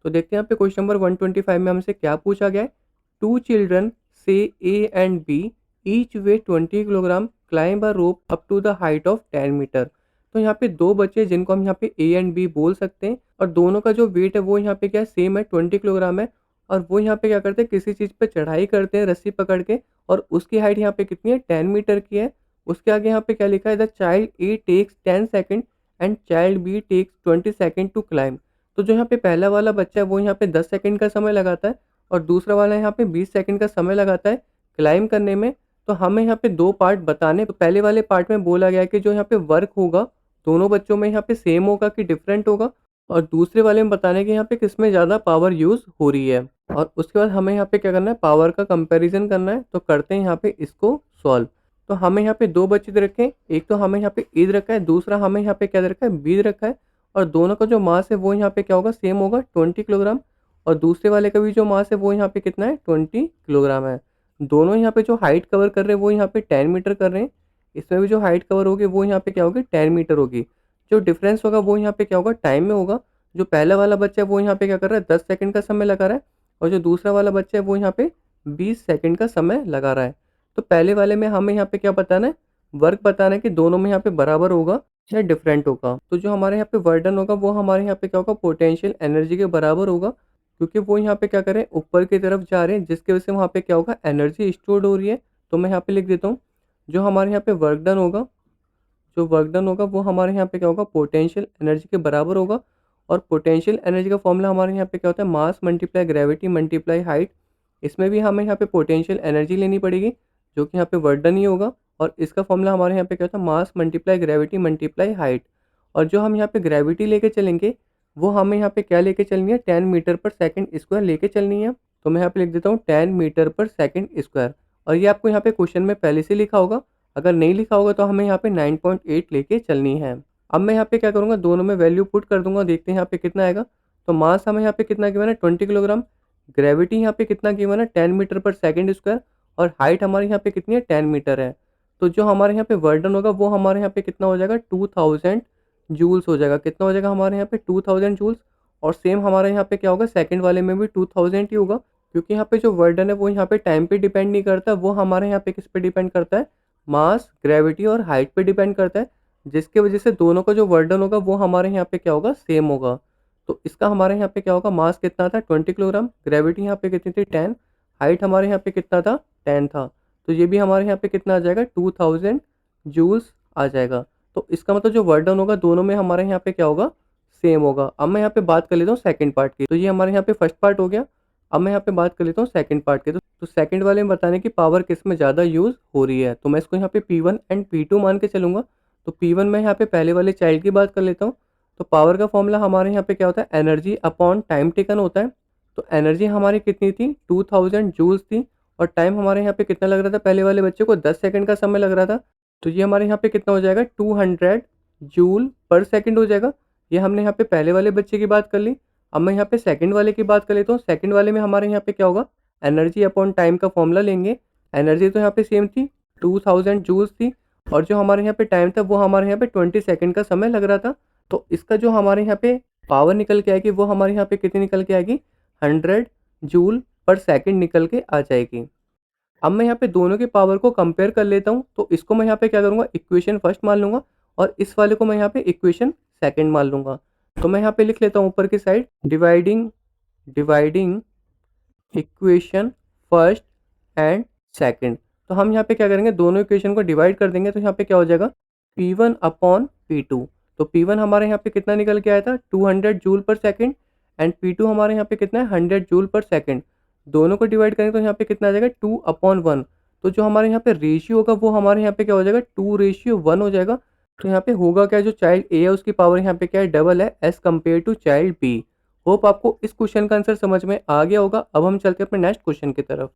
तो देखते हैं यहाँ पे क्वेश्चन नंबर 125 में हमसे क्या पूछा गया है। टू चिल्ड्रन से A and B each weigh 20 kilogram climb a rope up to the height of 10 metre. तो यहाँ पे दो बच्चे जिनको हम यहाँ पे ए एंड बी बोल सकते हैं और दोनों का जो वेट है वो यहाँ पे क्या है, सेम है, 20 किलोग्राम है। और वो यहाँ पे क्या करते हैं, किसी चीज़ पे चढ़ाई करते हैं रस्सी पकड़ के, और उसकी हाइट यहाँ पे कितनी है, 10 मीटर की है। उसके आगे यहाँ पे क्या लिखा है, the child A takes 10 second and child B takes 20 second to climb. तो जो यहाँ पे पहला वाला बच्चा है वो यहाँ पे 10 सेकंड का समय लगाता है और दूसरा वाला यहाँ पे 20 सेकंड का समय लगाता है क्लाइम करने में। तो हमें यहाँ पे दो पार्ट बताने, तो पहले वाले पार्ट में बोला गया है कि जो यहाँ पे वर्क होगा दोनों बच्चों में यहाँ पे सेम होगा कि डिफरेंट होगा, और दूसरे वाले में बताने कि यहाँ पे किसमें ज़्यादा पावर यूज़ हो रही है। और उसके बाद हमें यहाँ पे क्या करना है, पावर का कंपेरिजन करना है। तो करते हैं यहाँ पे इसको सॉल्व। तो हमें यहाँ पे दो बच्चे दे रखे हैं, एक तो हमें यहाँ पे ए दे रखा है, दूसरा हमें यहाँ पे क्या दे रखा है, बी दे रखा है। और दोनों का जो मास है वो यहाँ पे क्या होगा, सेम होगा, 20 किलोग्राम। और दूसरे वाले का भी जो मास है वो यहाँ पे कितना है, 20 किलोग्राम है। दोनों यहाँ पे जो हाइट कवर कर रहे हैं वो यहाँ पे 10 मीटर कर रहे हैं। इसमें भी जो हाइट कवर होगी वो यहाँ पे क्या होगी, 10 मीटर होगी। जो डिफरेंस होगा वो यहाँ पे क्या होगा, टाइम में होगा। जो पहला वाला बच्चा है वो यहाँ पे क्या कर रहा है, 10 सेकंड का समय लगा रहा है, और जो दूसरा वाला बच्चा है वो यहाँ पे 20 सेकंड का समय लगा रहा है। तो पहले वाले में हमें यहाँ पे क्या बताना है, वर्क बताना है कि दोनों में यहाँ पे बराबर होगा या डिफरेंट होगा। तो जो हमारे यहाँ पे वर्डन होगा वो हमारे यहाँ पे क्या होगा, पोटेंशियल एनर्जी के बराबर होगा, क्योंकि वो यहाँ पे क्या करें, ऊपर की तरफ जा रहे हैं, जिसकी वजह से वहाँ पे क्या होगा, एनर्जी स्टोर्ड हो रही है। तो मैं यहाँ पे लिख देता हूँ, जो हमारे यहाँ पे वर्क डन होगा, जो वर्क डन होगा वो हमारे यहाँ पे क्या होगा, पोटेंशियल एनर्जी के बराबर होगा। और पोटेंशियल एनर्जी का फॉर्मूला हमारे यहाँ पे क्या होता है, मास मल्टीप्लाई ग्रेविटी मल्टीप्लाई हाइट। इसमें भी हमें यहाँ पे पोटेंशियल एनर्जी लेनी पड़ेगी, जो कि यहाँ पे वर्क डन ही होगा। और इसका फॉर्मूला हमारे यहाँ पे क्या होता है, मास मल्टीप्लाई ग्रेविटी मल्टीप्लाई हाइट। और जो हम यहाँ पे ग्रेविटी लेके चलेंगे वो हमें यहाँ पे क्या लेके चलनी है, 10 मीटर पर सेकंड स्क्वायर लेके चलनी है। तो मैं यहाँ पे लिख देता हूँ 10 मीटर पर सेकंड स्क्वायर। और ये आपको यहाँ पे क्वेश्चन में पहले से लिखा होगा, अगर नहीं लिखा होगा तो हमें यहाँ पे 9.8 लेके चलनी है। अब मैं यहाँ पे क्या करूँगा, दोनों में वैल्यू पुट कर दूंगा, देखते हैं यहाँ पे कितना आएगा। तो मास हमें यहाँ पे कितना गिवन है, 20 किलोग्राम। ग्रेविटी यहाँ पे कितना गिवन है, 10 मीटर पर सेकंड स्क्वायर। और हाइट हमारे यहाँ पे कितनी है, 10 मीटर है। तो जो हमारे यहाँ पे वर्डन होगा वो हमारे यहाँ पे कितना हो जाएगा, 2000 जूल्स हो जाएगा। कितना हो जाएगा हमारे यहाँ पे, 2000 जूल्स। और सेम हमारे यहाँ पे क्या होगा, सेकंड वाले में भी 2000 ही होगा, क्योंकि यहाँ पे जो वर्डन है वो यहाँ पे टाइम पे डिपेंड नहीं करता, वो हमारे यहाँ पे किस पे डिपेंड करता है, मास ग्रेविटी और हाइट पे डिपेंड करता है। जिसकी वजह से दोनों का जो वर्डन होगा वो हमारे यहाँ पे क्या होगा, सेम होगा। तो इसका हमारे यहाँ पे क्या होगा, मास कितना था, 20 किलोग्राम। ग्रेविटी यहाँ पे कितनी थी, 10। हाइट हमारे यहाँ पे कितना था, 10 था। तो ये भी हमारे यहाँ पे कितना आ जाएगा, 2000 जूल्स आ जाएगा। तो इसका मतलब जो वर्डन होगा दोनों में हमारे यहाँ पे क्या होगा, सेम होगा। अब मैं यहाँ पे बात कर लेता हूँ सेकंड पार्ट की। तो ये हमारे यहाँ पे फर्स्ट पार्ट हो गया। अब मैं यहाँ पे बात कर लेता हूँ सेकंड पार्ट की। तो सेकंड वाले में बताने की पावर किस में ज़्यादा यूज़ हो रही है। तो मैं इसको यहाँ पे P1 एंड P2 मान के चलूँगा। तो P1 में यहाँ पे पहले वाले चाइल्ड की बात कर लेता हूँ। तो पावर का फॉर्मूला हमारे यहाँ पे क्या होता है, एनर्जी अपॉन टाइम टेकन होता है। तो एनर्जी हमारी कितनी थी, 2000 जूल्स थी। और टाइम हमारे यहाँ पे कितना लग रहा था, पहले वाले बच्चे को 10 सेकंड का समय लग रहा था। तो ये हमारे यहाँ पे कितना हो जाएगा, 200 जूल पर सेकंड हो जाएगा। ये हमने यहाँ पे पहले वाले बच्चे की बात कर ली। अब मैं यहाँ पे सेकंड वाले की बात कर लेता हूँ। सेकंड वाले में हमारे यहाँ पे क्या होगा, एनर्जी अपॉन टाइम का फॉर्मूला लेंगे। एनर्जी तो यहाँ पे सेम थी, 2000 जूल्स थी। और जो हमारे यहाँ पे टाइम था वो हमारे यहाँ पे 20 सेकंड का समय लग रहा था। तो इसका जो हमारे यहाँ पे पावर निकल के आएगी वो हमारे यहाँ पे कितनी निकल के आएगी, 100 जूल पर सेकंड निकल के आ जाएगी। अब मैं यहाँ पे दोनों के पावर को कंपेयर कर लेता हूँ। तो इसको मैं यहाँ पे क्या करूँगा, इक्वेशन फर्स्ट मान लूँगा, और इस वाले को मैं यहाँ पे इक्वेशन सेकंड मान लूँगा। तो मैं यहाँ पे लिख लेता हूँ ऊपर की side, dividing dividing equation first and second. तो हम यहाँ पे क्या करेंगे, दोनों इक्वेशन को डिवाइड कर देंगे। तो यहाँ पे क्या हो जाएगा, P1 अपॉन P2। तो P1 हमारे यहाँ पे कितना निकल के आया था, 200 जूल पर सेकंड। एंड P2 हमारे यहाँ पे कितना है, 100 जूल पर सेकंड। दोनों को डिवाइड करेंगे तो यहाँ पे कितना आ जाएगा, 2/1। तो जो हमारे यहाँ पे रेशियो होगा वो हमारे यहाँ पे क्या हो जाएगा, 2:1 हो जाएगा। तो यहाँ पे होगा क्या, जो चाइल्ड ए है उसकी पावर यहाँ पे क्या है, डबल है as compared to child B. Hope आपको इस क्वेश्चन का आंसर समझ में आ गया होगा। अब हम चलते हैं अपने नेक्स्ट क्वेश्चन की तरफ।